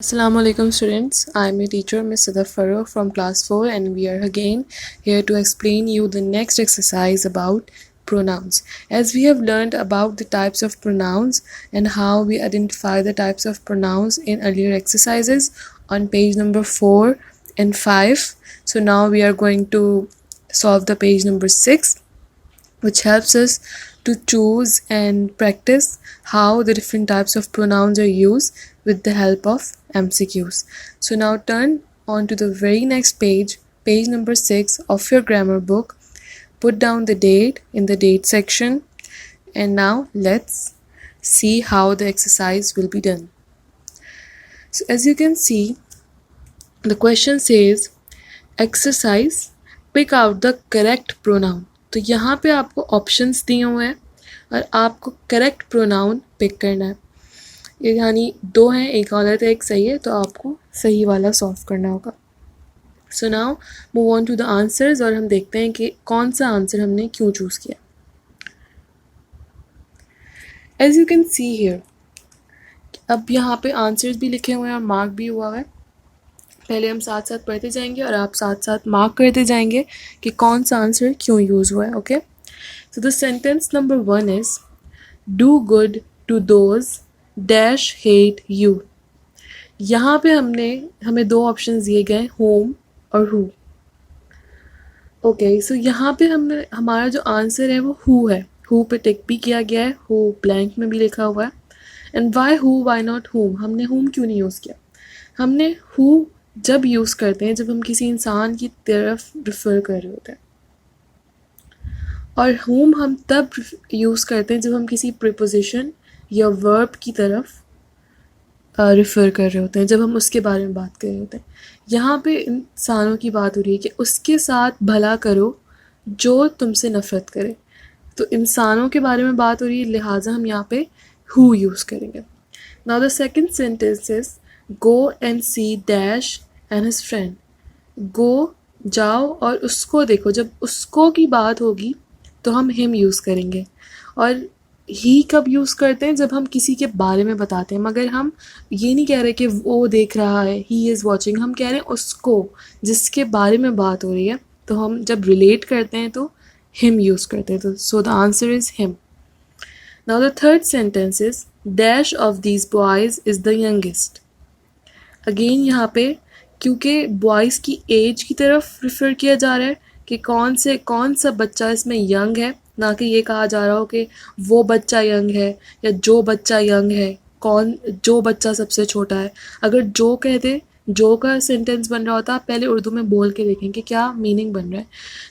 Assalamu alaikum students, I am your teacher Ms. Sadaf Farooq from class 4 and we are again here to explain you the next exercise about pronouns. As we have learned about the types of pronouns and how we identify the types of pronouns in earlier exercises on page number 4 and 5. So now we are going to solve the page number 6, which helps us to choose and practice how the different types of pronouns are used with the help of MCQs. So now turn on to the very next page, page number 6 of your grammar book. Put down the date in the date section, and now let's see how the exercise will be done. So as you can see, the question says exercise pick out the correct pronoun. तो यहाँ पे आपको options दिए हुए हैं और आपको correct pronoun pick करना है. ये यानी दो हैं, एक गलत है एक सही है, तो आपको सही वाला सॉल्व करना होगा. So now move on to the answers और हम देखते हैं कि कौन सा आंसर हमने क्यों चूज़ किया. As you can see here, अब यहाँ पे आंसर्स भी लिखे हुए हैं और मार्क भी हुआ है. पहले हम साथ साथ पढ़ते जाएंगे और आप साथ साथ मार्क करते जाएंगे कि कौन सा आंसर क्यों यूज़ हुआ है. Okay, so the sentence number 1 is do good to those dash hate you. यहाँ पे हमें दो ऑप्शन दिए गए, होम और हु. ओके, सो यहाँ पे हमारा जो आंसर है वो हु है. हु पे टिक भी किया गया है, हु ब्लैंक में भी लिखा हुआ है. And why who, why not whom. हमने हुम क्यों नहीं यूज़ किया? हमने हु जब यूज़ करते हैं जब हम किसी इंसान की तरफ रिफ़र कर रहे होते हैं, और whom हम तब यूज़ करते हैं जब हम किसी प्रीपोजिशन या वर्ब की तरफ रिफ़र कर रहे होते हैं, जब हम उसके बारे में बात कर रहे होते हैं. यहाँ पे इंसानों की बात हो रही है कि उसके साथ भला करो जो तुमसे नफ़रत करे. तो इंसानों के बारे में बात हो रही है, लिहाजा हम यहाँ पे who यूज़ करेंगे. Now the second sentence is go and see dash and his friend. Go जाओ और उसको देखो. जब उसको की बात होगी तो हम हिम यूज़ करेंगे. और ही कब यूज़ करते हैं? जब हम किसी के बारे में बताते हैं, मगर हम ये नहीं कह रहे कि वो देख रहा है, ही इज़ वॉचिंग. हम कह रहे हैं उसको जिसके बारे में बात हो रही है. तो हम जब रिलेट करते हैं तो हिम यूज़ करते हैं. तो so the answer is him. Now the third sentence is dash of these boys is the youngest. Again यहाँ पे क्योंकि बॉयज़ की एज की तरफ रिफ़र किया जा रहा है कि कौन सा बच्चा इसमें यंग है, ना कि ये कहा जा रहा हो कि वो बच्चा यंग है या जो बच्चा यंग है, जो बच्चा सबसे छोटा है. अगर जो कहते, जो का सेंटेंस बन रहा होता, आप पहले उर्दू में बोल के देखें कि क्या मीनिंग बन रहा है.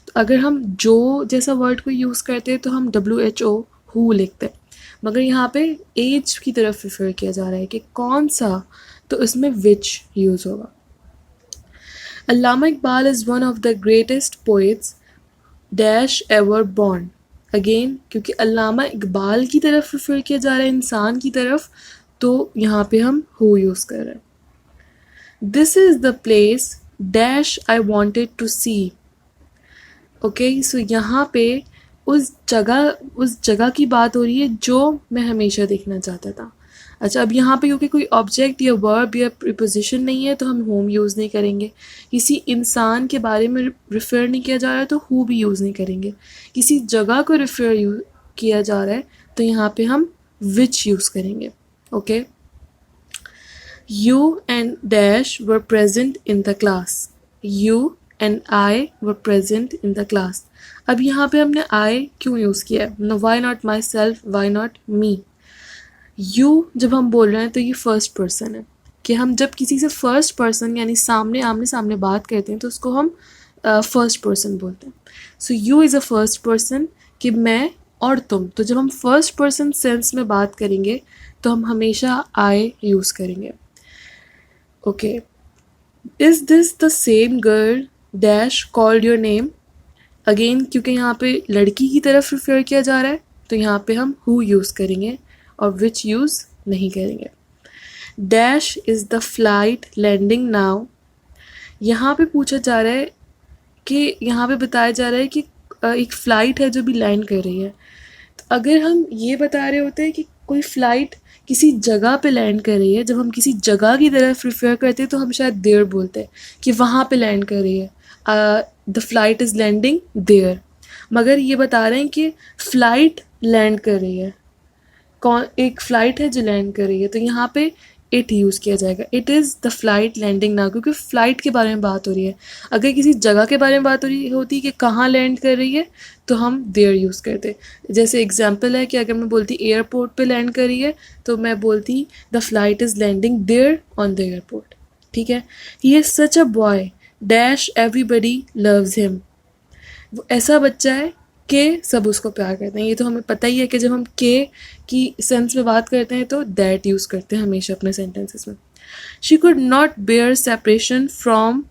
तो अगर हम जो जैसा वर्ड को यूज़ करते हैं तो हम WHO हु लिखते हैं, मगर यहाँ पे एज की तरफ रिफ़र किया जा रहा है कि कौन सा, तो इसमें विच यूज़ होगा. Allama Iqbal is one of the greatest poets dash ever born. Again क्योंकि अल्लामा इकबाल की तरफ रेफर किया जा रहा है, इंसान की तरफ, तो यहाँ पे हम who यूज़ कर रहे हैं. This is the place dash I wanted to see. Okay, so यहाँ पे उस जगह की बात हो रही है जो मैं हमेशा देखना चाहता था. अच्छा, अब यहाँ पे क्योंकि कोई ऑब्जेक्ट या वर्ब या प्रीपोजिशन नहीं है तो हम होम यूज़ नहीं करेंगे. किसी इंसान के बारे में रिफ़र नहीं किया जा रहा है तो हु भी यूज़ नहीं करेंगे. किसी जगह को रिफ़र किया जा रहा है तो यहाँ पे हम विच यूज़ करेंगे. Okay, you and dash were present in the class. You and I were present in the class. अब यहाँ पे हमने आई क्यों यूज़ किया है? Why not myself, why not me. You जब हम बोल रहे हैं तो ये फर्स्ट पर्सन है, कि हम जब किसी से फर्स्ट पर्सन यानी आमने सामने बात करते हैं तो उसको हम फर्स्ट पर्सन बोलते हैं. So you is a first person कि मैं और तुम. तो जब हम फर्स्ट पर्सन सेंस में बात करेंगे तो हम हमेशा आई यूज़ करेंगे. Okay, is this the same girl dash called your name. Again क्योंकि यहाँ पे लड़की की तरफ रिफ़र किया जा रहा है तो यहाँ पे हम हु यूज़ करेंगे और विच यूज़ नहीं करेंगे. Dash is the flight landing now. यहाँ पे पूछा जा रहा है कि यहाँ पे बताया जा रहा है कि एक फ़्लाइट है जो भी लैंड कर रही है. तो अगर हम ये बता रहे होते हैं कि कोई फ़्लाइट किसी जगह पे लैंड कर रही है, जब हम किसी जगह की तरफ रिफ़र करते हैं तो हम शायद देयर बोलते हैं कि वहाँ पे लैंड कर रही है, the flight is landing there. मगर ये बता रहे हैं कि फ़्लाइट लैंड कर रही है, कौन एक फ़्लाइट है जो लैंड कर रही है, तो यहाँ पे इट यूज़ किया जाएगा। It is the flight landing now, क्योंकि फ़्लाइट के बारे में बात हो रही है। अगर किसी जगह के बारे में बात हो रही होती कि कहाँ लैंड कर रही है, तो हम देयर यूज़ करते। जैसे एग्जांपल है कि अगर मैं बोलती एयरपोर्ट पे लैंड कर रही है, तो मैं बोलती the flight is landing there on the airport. ठीक है। He is such a boy dash everybody loves him. वो ऐसा बच्चा है कि सब उसको प्यार करते हैं। ये तो हमें पता ही है कि जब हम के की सेंस में बात करते हैं तो दैट यूज़ करते हैं हमेशा अपने सेंटेंसेस में। She could not bear separation from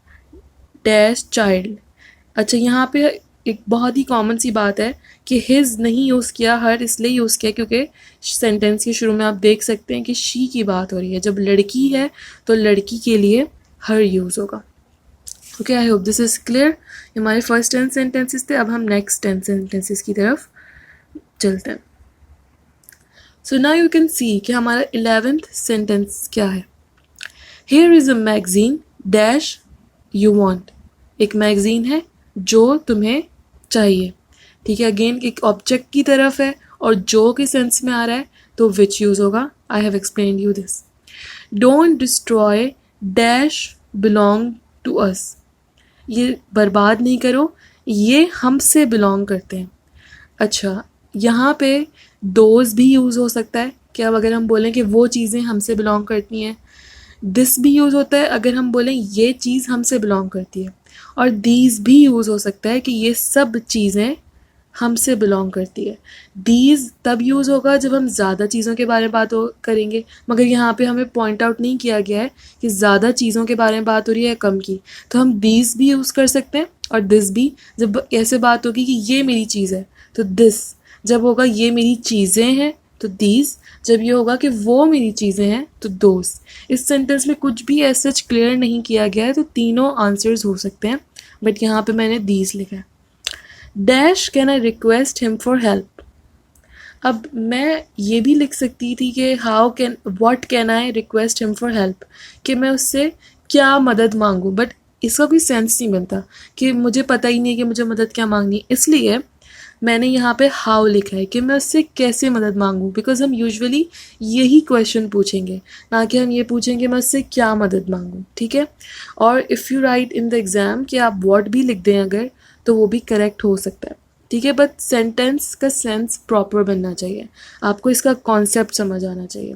dash child. अच्छा, यहाँ पे एक बहुत ही कॉमन सी बात है कि हिज नहीं यूज़ किया, हर इसलिए यूज़ किया क्योंकि सेंटेंस के शुरू में आप देख सकते हैं कि शी की बात हो रही है। जब लड़की है तो लड़की के लिए हर यूज़ होगा। Okay, I hope this is clear. हमारे फर्स्ट 10 सेंटेंसेस थे, अब हम नेक्स्ट 10 सेंटेंसेस की तरफ चलते हैं। सो नाउ यू कैन सी कि हमारा 11th सेंटेंस क्या है। Here is a magazine dash you want. एक मैगजीन है जो तुम्हें चाहिए। ठीक है, अगेन एक ऑब्जेक्ट की तरफ है और जो के सेंस में आ रहा है तो विच यूज़ होगा। I have explain you this. Don't destroy dash belong to us. ये बर्बाद नहीं करो, ये हमसे बिलोंग करते हैं। अच्छा, यहाँ पे दोज भी यूज़ हो सकता है कि अब अगर हम बोलें कि वो चीज़ें हमसे बिलोंग करती हैं। दिस भी यूज़ होता है अगर हम बोलें ये चीज़ हमसे बिलोंग करती है। और दीज भी यूज़ हो सकता है कि ये सब चीज़ें हमसे बिलोंग करती है। दीज तब यूज़ होगा जब हम ज़्यादा चीज़ों के बारे में बात करेंगे, मगर यहाँ पे हमें पॉइंट आउट नहीं किया गया है कि ज़्यादा चीज़ों के बारे में बात हो रही है या कम की, तो हम दीज भी यूज़ कर सकते हैं। और दिस भी, जब ऐसे बात होगी कि ये मेरी चीज़ है तो दिस, जब होगा ये मेरी चीज़ें हैं तो दीज, जब ये होगा कि वो मेरी चीज़ें हैं तो दोज। इस सेंटेंस में कुछ भी ऐसा क्लियर नहीं किया गया है, तो तीनों आंसर्स हो सकते हैं, बट यहाँ पे मैंने दीज लिखा है। Dash can I request him for help. अब मैं ये भी लिख सकती थी कि what can I request him for help, कि मैं उससे क्या मदद मांगूँ, बट इसका कोई सेंस नहीं बनता कि मुझे पता ही नहीं है कि मुझे मदद क्या मांगनी है। इसलिए मैंने यहाँ पे हाउ लिखा है कि मैं उससे कैसे मदद मांगूँ, बिकॉज हम यूजुअली यही क्वेश्चन पूछेंगे, ना कि हम ये पूछेंगे मैं उससे क्या मदद मांगूँ। ठीक है। और if you right in the exam कि आप व्हाट भी लिख दें अगर, तो वो भी करेक्ट हो सकता है। ठीक है, बट सेंटेंस का सेंस प्रॉपर बनना चाहिए, आपको इसका कॉन्सेप्ट समझ आना चाहिए।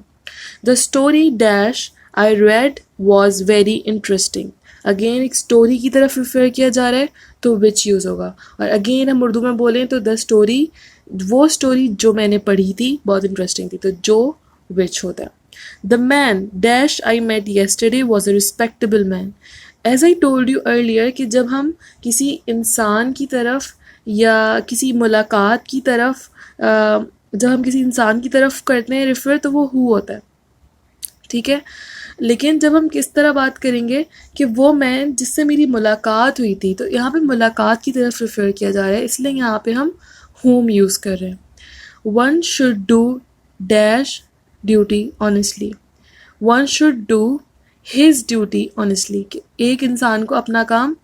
The story dash I read was very interesting. Again एक स्टोरी की तरफ रिफर किया जा रहा है तो विच यूज़ होगा। और अगेन हम उर्दू में बोलें तो द स्टोरी, वो स्टोरी जो मैंने पढ़ी थी बहुत इंटरेस्टिंग थी, तो जो विच होता है। The man dash I met yesterday was a respectable man. As I told you earlier कि जब हम किसी इंसान की तरफ या किसी मुलाकात की तरफ जब हम किसी इंसान की तरफ करते हैं रिफ़र, तो वो हु होता है। ठीक है, लेकिन जब हम किस तरह बात करेंगे कि वो मैन जिससे मेरी मुलाकात हुई थी, तो यहाँ पे मुलाकात की तरफ रिफ़र किया जा रहा है, इसलिए यहाँ पे हम whom यूज़ कर रहे हैं। One should do dash duty honestly. One should do his duty honestly, कि एक इंसान को अपना काम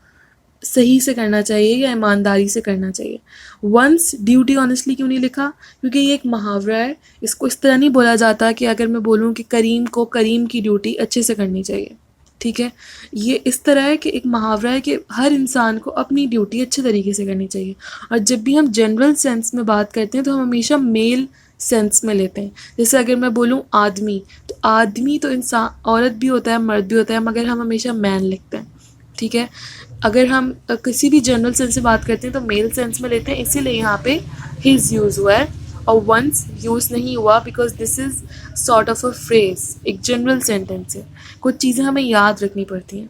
सही से करना चाहिए या ईमानदारी से करना चाहिए। वंस ड्यूटी ऑनेस्टली क्यों नहीं लिखा, क्योंकि ये एक मुहावरा है, इसको इस तरह नहीं बोला जाता कि अगर मैं बोलूँ कि करीम को करीम की ड्यूटी अच्छे से करनी चाहिए। ठीक है, ये इस तरह है कि एक मुहावरा है कि हर इंसान को अपनी ड्यूटी अच्छे तरीके से करनी चाहिए। और जब भी हम जनरल सेंस में बात करते हैं तो हम हमेशा मेल सेंस में लेते हैं। जैसे अगर मैं बोलूँ आदमी, तो आदमी तो इंसान, औरत भी होता है मर्द भी होता है, मगर हम हमेशा मैन लिखते हैं। ठीक है, अगर हम किसी भी जनरल सेंस से बात करते हैं तो मेल सेंस में लेते हैं, इसीलिए यहाँ पे हिज यूज़ हुआ है और वंस यूज़ नहीं हुआ, because this is sort of a phrase, एक जनरल सेंटेंस है, कुछ चीज़ें हमें याद रखनी पड़ती हैं।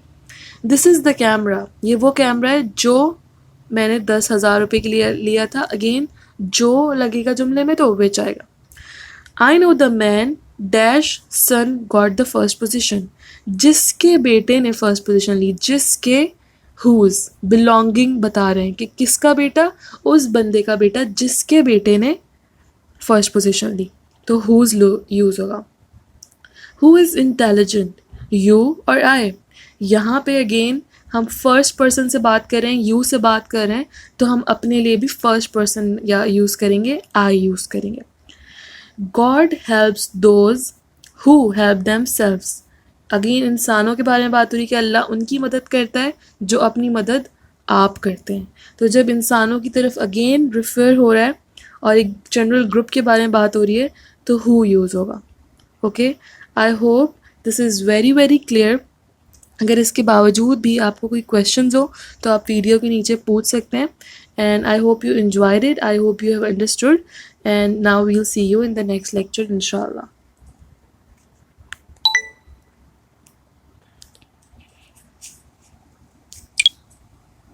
दिस इज़ द कैमरा, ये वो कैमरा है जो मैंने 10,000 रुपये के लिए लिया था। अगेन जो लगेगा जुमले में तो विच आएगा। I know the man dash sun got the first position. जिसके बेटे ने फर्स्ट पोजिशन ली, जिसके हुज बिलोंगिंग बता रहे हैं कि किसका बेटा, उस बंदे का बेटा जिसके बेटे ने फर्स्ट पोजीशन ली, तो हुज यूज़ होगा। हु इज़ इंटेलिजेंट, यू और आई? यहाँ पे अगेन हम फर्स्ट पर्सन से बात कर रहे हैं, यू से बात कर रहे हैं, तो हम अपने लिए भी फर्स्ट पर्सन या यूज़ करेंगे, आई यूज़ करेंगे. God helps those who help themselves. Again इंसानों के बारे में बात हो रही है कि अल्लाह उनकी मदद करता है जो अपनी मदद आप करते हैं. तो जब इंसानों की तरफ अगेन रिफ़र हो रहा है और एक जनरल ग्रुप के बारे में बात हो रही है तो हु यूज़ होगा. Okay, I hope this is very very clear. अगर इसके बावजूद भी आपको कोई क्वेश्चंस हो तो आप वीडियो के नीचे पूछ सकते हैं. And I hope you enjoyed it. I hope you have understood. And now we'll see you in the next lecture, inshallah.